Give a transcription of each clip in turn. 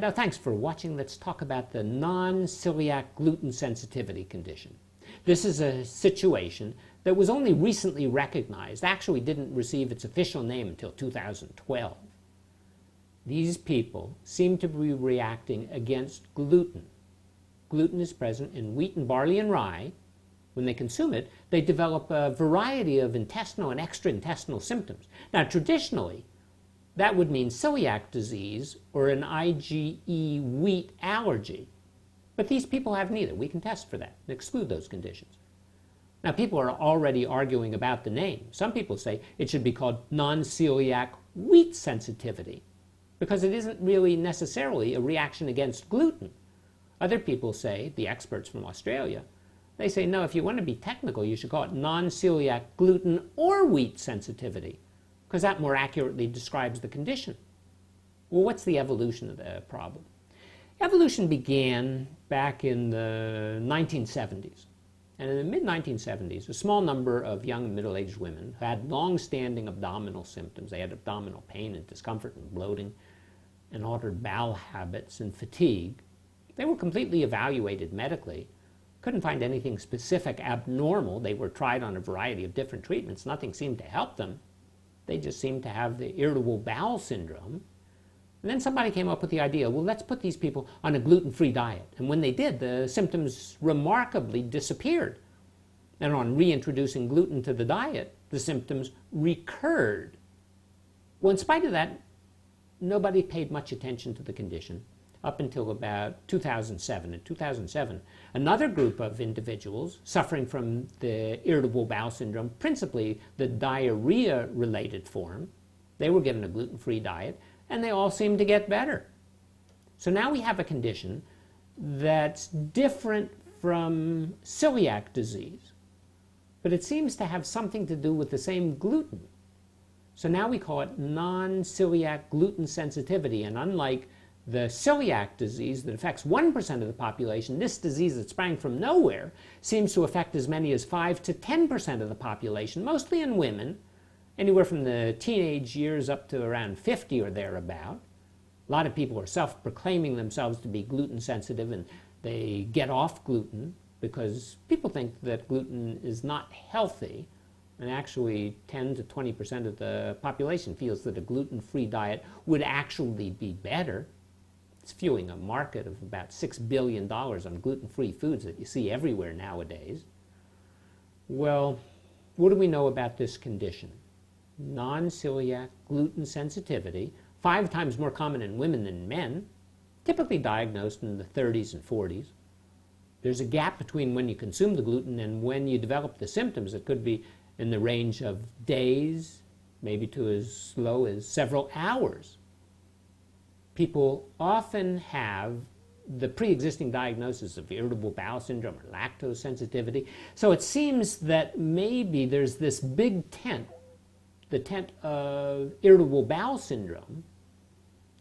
And thanks for watching. Let's talk about the non-celiac gluten sensitivity condition. This is a situation that was only recently recognized, actually didn't receive its official name until 2012. These people seem to be reacting against gluten. Gluten is present in wheat and barley and rye. When they consume it, they develop a variety of intestinal and extraintestinal symptoms. Now, traditionally, that would mean celiac disease or an IgE wheat allergy. But these people have neither. We can test for that and exclude those conditions. Now, people are already arguing about the name. Some people say it should be called non-celiac wheat sensitivity because it isn't really necessarily a reaction against gluten. Other people say, the experts from Australia, they say, no, if you want to be technical, you should call it non-celiac gluten or wheat sensitivity because that more accurately describes the condition. Well, what's the evolution of the problem? Evolution began back in the 1970s. And in the mid-1970s, a small number of young and middle-aged women who had long-standing abdominal symptoms, they had abdominal pain and discomfort and bloating and altered bowel habits and fatigue, they were completely evaluated medically, couldn't find anything specific abnormal. They were tried on a variety of different treatments. Nothing seemed to help them. They just seemed to have the irritable bowel syndrome. And then somebody came up with the idea, well, let's put these people on a gluten-free diet. And when they did, the symptoms remarkably disappeared. And on reintroducing gluten to the diet, the symptoms recurred. Well, in spite of that, nobody paid much attention to the condition up until about 2007. In 2007, another group of individuals suffering from the irritable bowel syndrome, principally the diarrhea-related form, they were given a gluten-free diet, and they all seemed to get better. So now we have a condition that's different from celiac disease, but it seems to have something to do with the same gluten. So now we call it non-celiac gluten sensitivity, and unlike the celiac disease that affects 1% of the population, this disease that sprang from nowhere seems to affect as many as 5 to 10% of the population, mostly in women, anywhere from the teenage years up to around 50 or thereabout. A lot of people are self-proclaiming themselves to be gluten sensitive, and they get off gluten because people think that gluten is not healthy, and actually 10 to 20% of the population feels that a gluten-free diet would actually be better. It's fueling a market of about $6 billion on gluten-free foods that you see everywhere nowadays. Well, what do we know about this condition? Non-celiac gluten sensitivity, 5 times more common in women than men, typically diagnosed in the 30s and 40s. There's a gap between when you consume the gluten and when you develop the symptoms that could be in the range of days, maybe to as low as several hours. People often have the pre-existing diagnosis of irritable bowel syndrome or lactose sensitivity. So it seems that maybe there's this big tent, the tent of irritable bowel syndrome,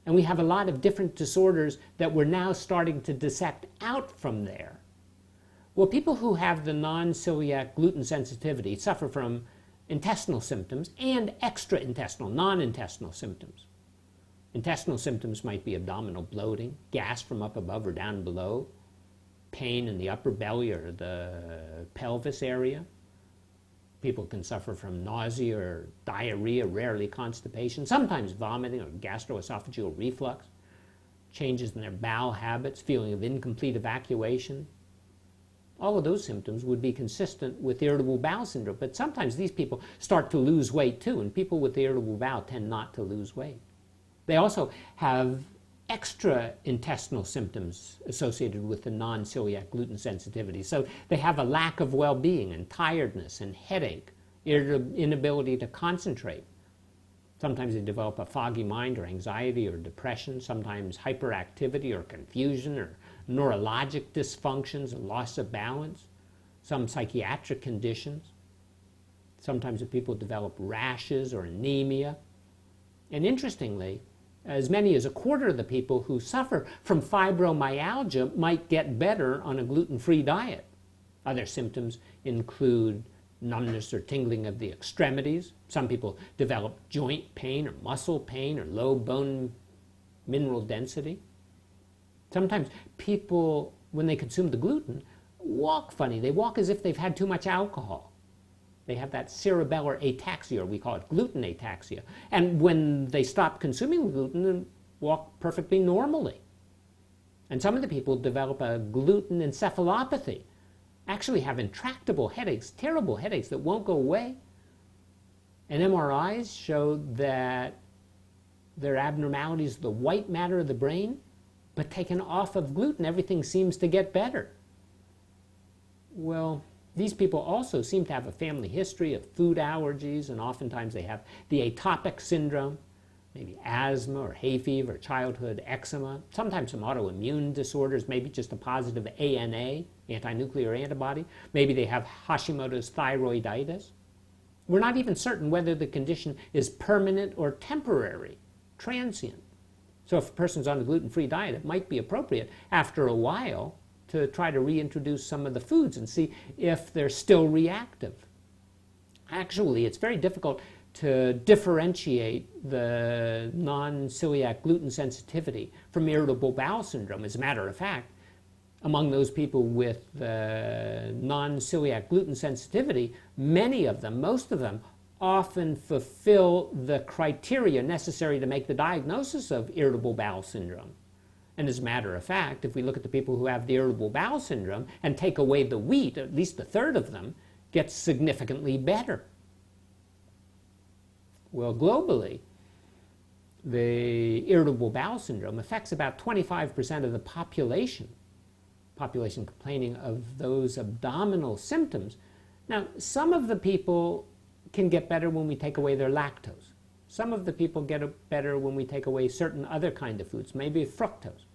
and we have a lot of different disorders that we're now starting to dissect out from there. Well, people who have the non-celiac gluten sensitivity suffer from intestinal symptoms and extra-intestinal, non-intestinal symptoms. Intestinal symptoms might be abdominal bloating, gas from up above or down below, pain in the upper belly or the pelvis area. People can suffer from nausea or diarrhea, rarely constipation, sometimes vomiting or gastroesophageal reflux, changes in their bowel habits, feeling of incomplete evacuation. All of those symptoms would be consistent with irritable bowel syndrome, but sometimes these people start to lose weight too, and people with irritable bowel tend not to lose weight. They also have extra intestinal symptoms associated with the non-celiac gluten sensitivity. So they have a lack of well-being and tiredness and headache, inability to concentrate. Sometimes they develop a foggy mind or anxiety or depression, sometimes hyperactivity or confusion or neurologic dysfunctions, loss of balance, some psychiatric conditions. Sometimes the people develop rashes or anemia. And interestingly, as many as a quarter of the people who suffer from fibromyalgia might get better on a gluten-free diet. Other symptoms include numbness or tingling of the extremities. Some people develop joint pain or muscle pain or low bone mineral density. Sometimes people, when they consume the gluten, walk funny. They walk as if they've had too much alcohol. They have that cerebellar ataxia, or we call it gluten ataxia. And when they stop consuming gluten, they walk perfectly normally. And some of the people develop a gluten encephalopathy, actually have intractable headaches, terrible headaches that won't go away. And MRIs show that there are abnormalities of the white matter of the brain, but taken off of gluten, everything seems to get better. Well, these people also seem to have a family history of food allergies, and oftentimes they have the atopic syndrome, maybe asthma or hay fever, childhood eczema, sometimes some autoimmune disorders, maybe just a positive ANA, anti-nuclear antibody. Maybe they have Hashimoto's thyroiditis. We're not even certain whether the condition is permanent or temporary, transient. So if a person's on a gluten-free diet, it might be appropriate after a while to try to reintroduce some of the foods and see if they're still reactive. Actually, it's very difficult to differentiate the non-celiac gluten sensitivity from irritable bowel syndrome. As a matter of fact, among those people with non-celiac gluten sensitivity, many of them, most of them, often fulfill the criteria necessary to make the diagnosis of irritable bowel syndrome. And as a matter of fact, if we look at the people who have the irritable bowel syndrome and take away the wheat, at least a third of them get significantly better. Well, globally, the irritable bowel syndrome affects about 25% of the population complaining of those abdominal symptoms. Now, some of the people can get better when we take away their lactose. Some of the people get better when we take away certain other kind of foods, maybe fructose.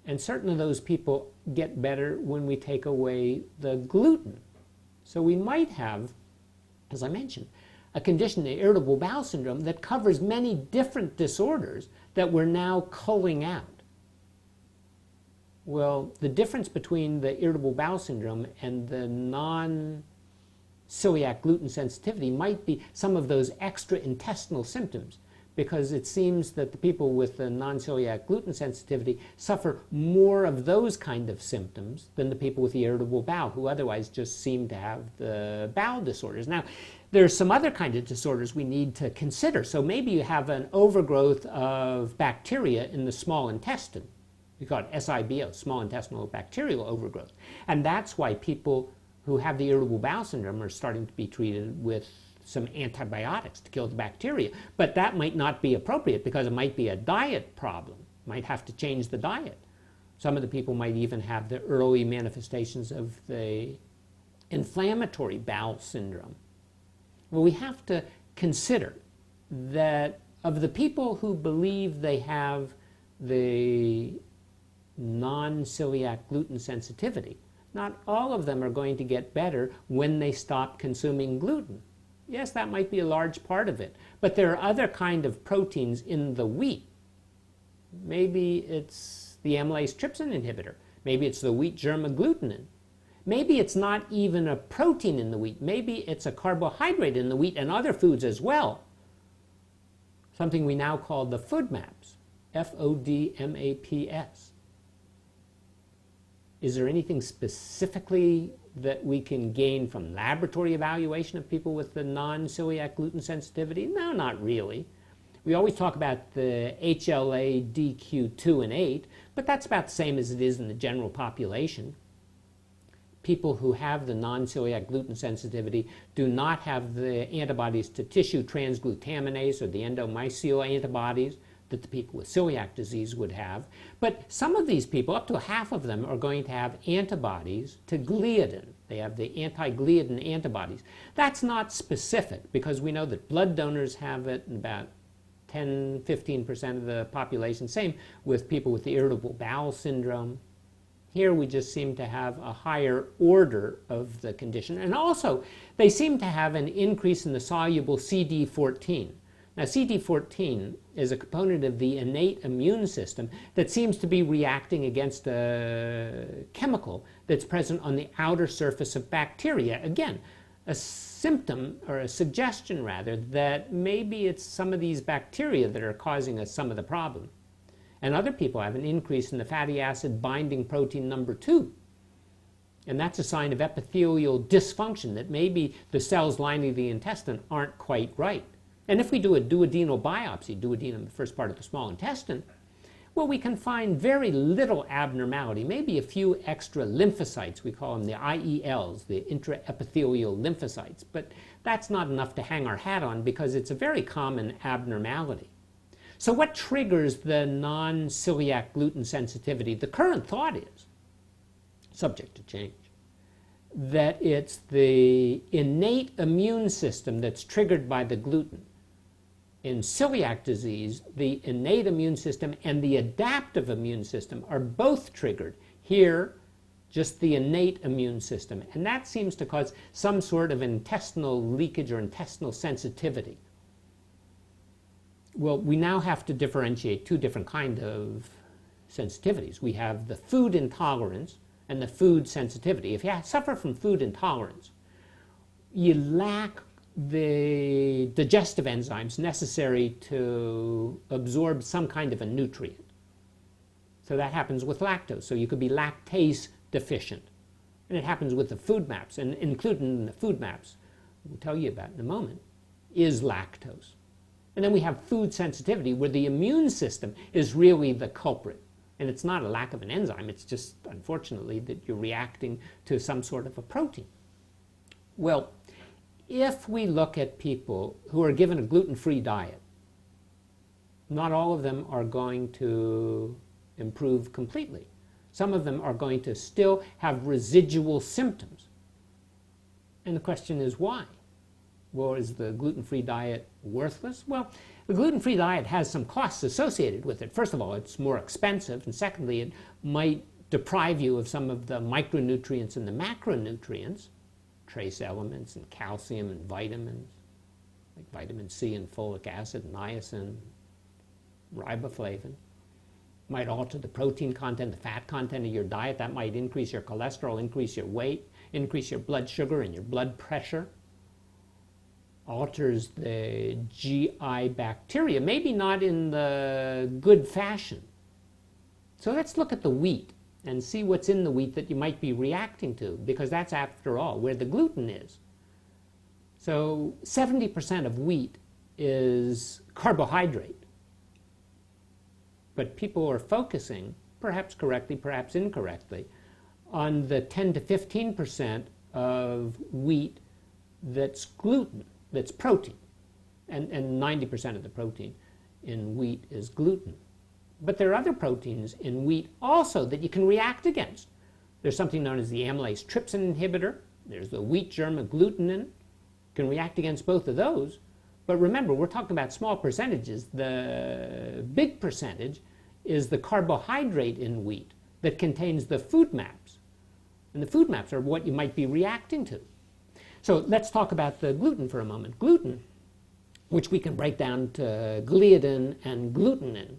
And certain of those people get better when we take away the gluten. So we might have, as I mentioned, a condition, the irritable bowel syndrome, that covers many different disorders that we're now culling out. Well, the difference between the irritable bowel syndrome and the non-celiac gluten sensitivity might be some of those extra intestinal symptoms, because it seems that the people with the non-celiac gluten sensitivity suffer more of those kind of symptoms than the people with the irritable bowel, who otherwise just seem to have the bowel disorders. Now, there's some other kind of disorders we need to consider. So maybe you have an overgrowth of bacteria in the small intestine. We call it SIBO, small intestinal bacterial overgrowth. And that's why people who have the irritable bowel syndrome are starting to be treated with some antibiotics to kill the bacteria. But that might not be appropriate because it might be a diet problem. Might have to change the diet. Some of the people might even have the early manifestations of the inflammatory bowel syndrome. Well, we have to consider that of the people who believe they have the non-celiac gluten sensitivity, not all of them are going to get better when they stop consuming gluten. Yes, that might be a large part of it, but there are other kind of proteins in the wheat. Maybe it's the amylase trypsin inhibitor. Maybe it's the wheat germ agglutinin. Maybe it's not even a protein in the wheat. Maybe it's a carbohydrate in the wheat and other foods as well. Something we now call the FODMAPs, FODMAPs. Is there anything specifically that we can gain from laboratory evaluation of people with the non-celiac gluten sensitivity? No, not really. We always talk about the HLA DQ2 and 8, but that's about the same as it is in the general population. People who have the non-celiac gluten sensitivity do not have the antibodies to tissue transglutaminase or the endomysial antibodies that the people with celiac disease would have. But some of these people, up to half of them, are going to have antibodies to gliaden. They have the anti-gliaden antibodies. That's not specific because we know that blood donors have it in about 10-15% of the population. Same with people with the irritable bowel syndrome. Here we just seem to have a higher order of the condition. And also, they seem to have an increase in the soluble CD14. Now, CD14 is a component of the innate immune system that seems to be reacting against a chemical that's present on the outer surface of bacteria. Again, a symptom, or a suggestion rather, that maybe it's some of these bacteria that are causing us some of the problem. And other people have an increase in the fatty acid binding protein number 2. And that's a sign of epithelial dysfunction, that maybe the cells lining the intestine aren't quite right. And if we do a duodenal biopsy, duodenum, the first part of the small intestine, well, we can find very little abnormality, maybe a few extra lymphocytes. We call them the IELs, the intraepithelial lymphocytes. But that's not enough to hang our hat on because it's a very common abnormality. So what triggers the non-celiac gluten sensitivity? The current thought is, subject to change, that it's the innate immune system that's triggered by the gluten. In celiac disease, the innate immune system and the adaptive immune system are both triggered. Here, just the innate immune system. And that seems to cause some sort of intestinal leakage or intestinal sensitivity. Well, we now have to differentiate two different kinds of sensitivities. We have the food intolerance and the food sensitivity. If you suffer from food intolerance, you lack the digestive enzymes necessary to absorb some kind of a nutrient. So that happens with lactose. So you could be lactase deficient. And it happens with the FODMAPs, and included in the FODMAPs, we'll tell you about in a moment, is lactose. And then we have food sensitivity, where the immune system is really the culprit. And it's not a lack of an enzyme, it's just, unfortunately, that you're reacting to some sort of a protein. Well, if we look at people who are given a gluten-free diet, not all of them are going to improve completely. Some of them are going to still have residual symptoms. And the question is why? Well, is the gluten-free diet worthless? Well, the gluten-free diet has some costs associated with it. First of all, it's more expensive, and secondly, it might deprive you of some of the micronutrients and the macronutrients, trace elements and calcium and vitamins, like vitamin C and folic acid, niacin, riboflavin. Might alter the protein content, the fat content of your diet. That might increase your cholesterol, increase your weight, increase your blood sugar and your blood pressure. Alters the GI bacteria, maybe not in the good fashion. So let's look at the wheat and see what's in the wheat that you might be reacting to, because that's, after all, where the gluten is. So 70% of wheat is carbohydrate. But people are focusing, perhaps correctly, perhaps incorrectly, on the 10 to 15% of wheat that's gluten, that's protein. And 90% of the protein in wheat is gluten. But there are other proteins in wheat also that you can react against. There's something known as the amylase trypsin inhibitor. There's the wheat germ agglutinin. Can react against both of those. But remember, we're talking about small percentages. The big percentage is the carbohydrate in wheat that contains the FODMAPs. And the FODMAPs are what you might be reacting to. So let's talk about the gluten for a moment. Gluten, which we can break down to gliaden and agglutinin,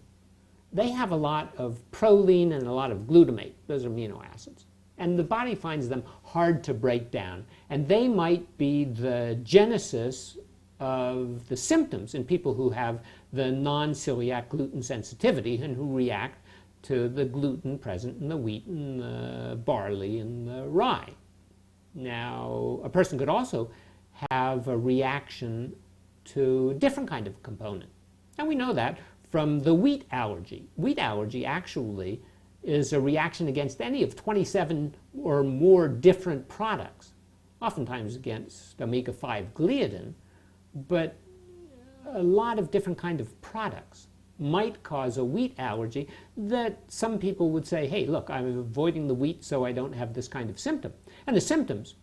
they have a lot of proline and a lot of glutamate. Those are amino acids. And the body finds them hard to break down. And they might be the genesis of the symptoms in people who have the non-celiac gluten sensitivity and who react to the gluten present in the wheat and the barley and the rye. Now, a person could also have a reaction to a different kind of component. And we know that from the wheat allergy. Wheat allergy actually is a reaction against any of 27 or more different products, oftentimes against omega-5 gliaden, but a lot of different kinds of products might cause a wheat allergy that some people would say, hey, look, I'm avoiding the wheat so I don't have this kind of symptom. And the symptoms,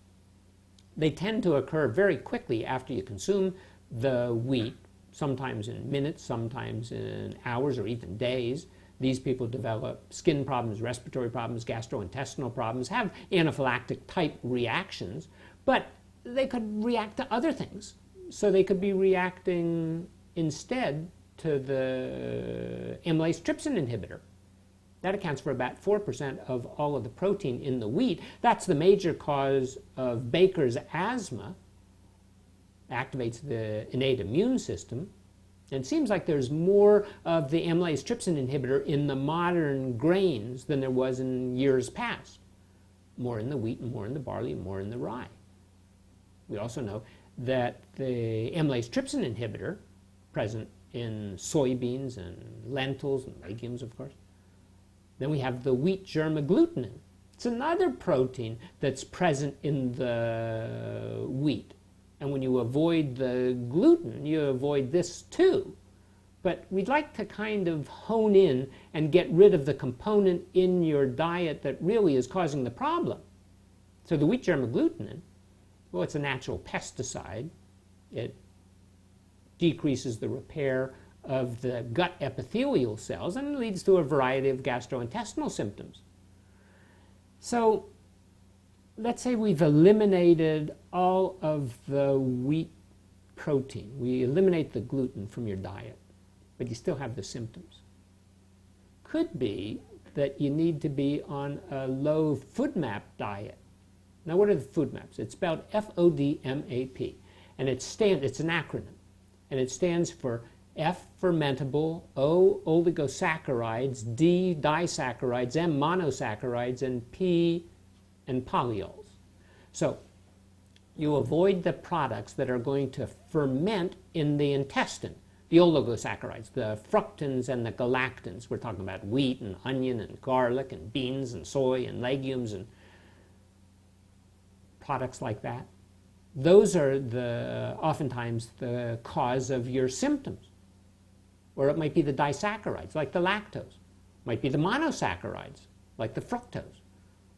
they tend to occur very quickly after you consume the wheat, sometimes in minutes, sometimes in hours or even days. These people develop skin problems, respiratory problems, gastrointestinal problems, have anaphylactic type reactions, but they could react to other things. So they could be reacting instead to the amylase trypsin inhibitor. That accounts for about 4% of all of the protein in the wheat. That's the major cause of Baker's asthma. Activates the innate immune system. And it seems like there's more of the amylase trypsin inhibitor in the modern grains than there was in years past. More in the wheat, and more in the barley, and more in the rye. We also know that the amylase trypsin inhibitor, present in soybeans and lentils and legumes, of course. Then we have the wheat germ agglutinin. It's another protein that's present in the wheat. And when you avoid the gluten, you avoid this too. But we'd like to kind of hone in and get rid of the component in your diet that really is causing the problem. So the wheat germ agglutinin, well, it's a natural pesticide. It decreases the repair of the gut epithelial cells and leads to a variety of gastrointestinal symptoms. So let's say we've eliminated all of the wheat protein. We eliminate the gluten from your diet, but you still have the symptoms. Could be that you need to be on a low FODMAP diet. Now, what are the FODMAPs? It's spelled FODMAP, and it's an acronym, and it stands for F, fermentable, O, oligosaccharides, D, disaccharides, M, monosaccharides, and P, and polyols. So you avoid the products that are going to ferment in the intestine, the oligosaccharides, the fructans and the galactans. We're talking about wheat and onion and garlic and beans and soy and legumes and products like that. Those are oftentimes the cause of your symptoms. Or it might be the disaccharides, like the lactose. It might be the monosaccharides, like the fructose.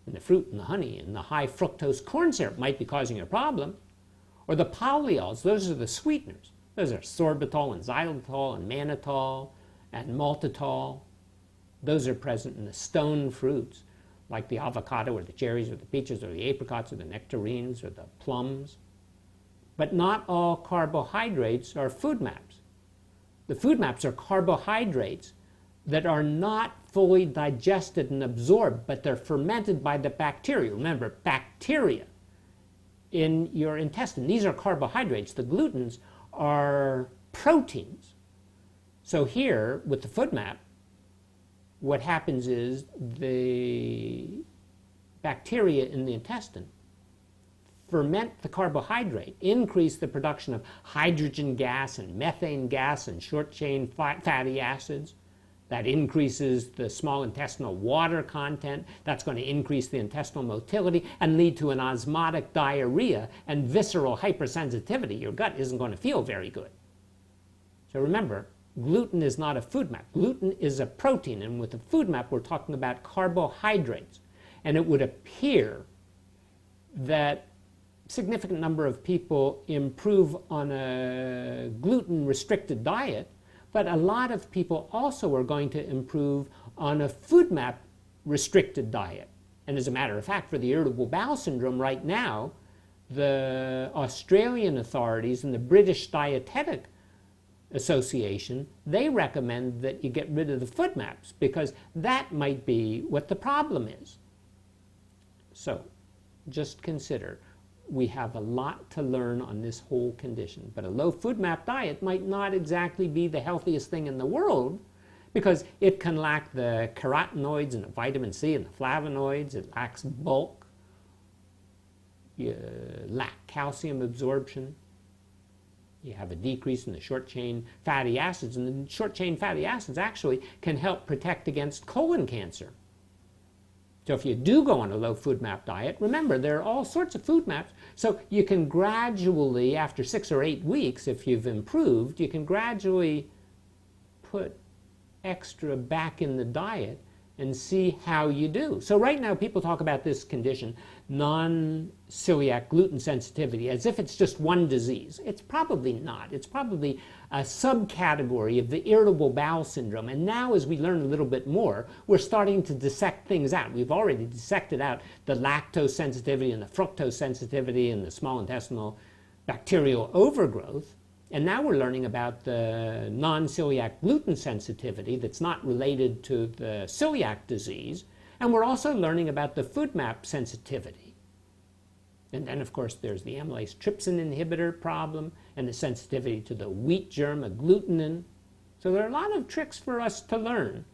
And the fruit and the honey and the high fructose corn syrup might be causing a problem. Or the polyols, those are the sweeteners. Those are sorbitol and xylitol and mannitol and maltitol. Those are present in the stone fruits, like the avocado or the cherries or the peaches or the apricots or the nectarines or the plums. But not all carbohydrates are FODMAPs. The FODMAPs are carbohydrates that are not fully digested and absorbed, but they're fermented by the bacteria. Remember, bacteria in your intestine. These are carbohydrates. The glutens are proteins. So here, with the FODMAP, what happens is the bacteria in the intestine ferment the carbohydrate, increase the production of hydrogen gas and methane gas and short-chain fatty acids. That increases the small intestinal water content. That's going to increase the intestinal motility and lead to an osmotic diarrhea and visceral hypersensitivity. Your gut isn't going to feel very good. So remember, gluten is not a FODMAP. Gluten is a protein, and with a FODMAP, we're talking about carbohydrates. And it would appear that a significant number of people improve on a gluten-restricted diet, but a lot of people also are going to improve on a FODMAP-restricted diet. And as a matter of fact, for the irritable bowel syndrome right now, the Australian authorities and the British Dietetic Association, they recommend that you get rid of the FODMAPs because that might be what the problem is. So just consider, we have a lot to learn on this whole condition, but a low FODMAP diet might not exactly be the healthiest thing in the world because it can lack the carotenoids and the vitamin C and the flavonoids. It lacks bulk. You lack calcium absorption. You have a decrease in the short-chain fatty acids, and the short-chain fatty acids actually can help protect against colon cancer. So if you do go on a low FODMAP diet, remember there are all sorts of FODMAPs, so you can gradually, after 6 or 8 weeks, if you've improved, you can gradually put extra back in the diet and see how you do. So right now people talk about this condition, non-celiac gluten sensitivity, as if it's just one disease. It's probably not. It's probably a subcategory of the irritable bowel syndrome. And now as we learn a little bit more, we're starting to dissect things out. We've already dissected out the lactose sensitivity and the fructose sensitivity and the small intestinal bacterial overgrowth. And now we're learning about the non-celiac gluten sensitivity that's not related to the celiac disease. And we're also learning about the FODMAP sensitivity. And then, of course, there's the amylase trypsin inhibitor problem and the sensitivity to the wheat germ agglutinin. So there are a lot of tricks for us to learn,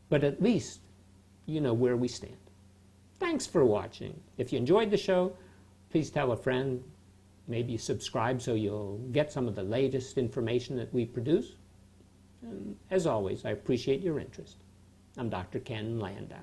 but at least you know where we stand. Thanks for watching. If you enjoyed the show, please tell a friend. Maybe subscribe so you'll get some of the latest information that we produce. And as always, I appreciate your interest. I'm Dr. Ken Landau.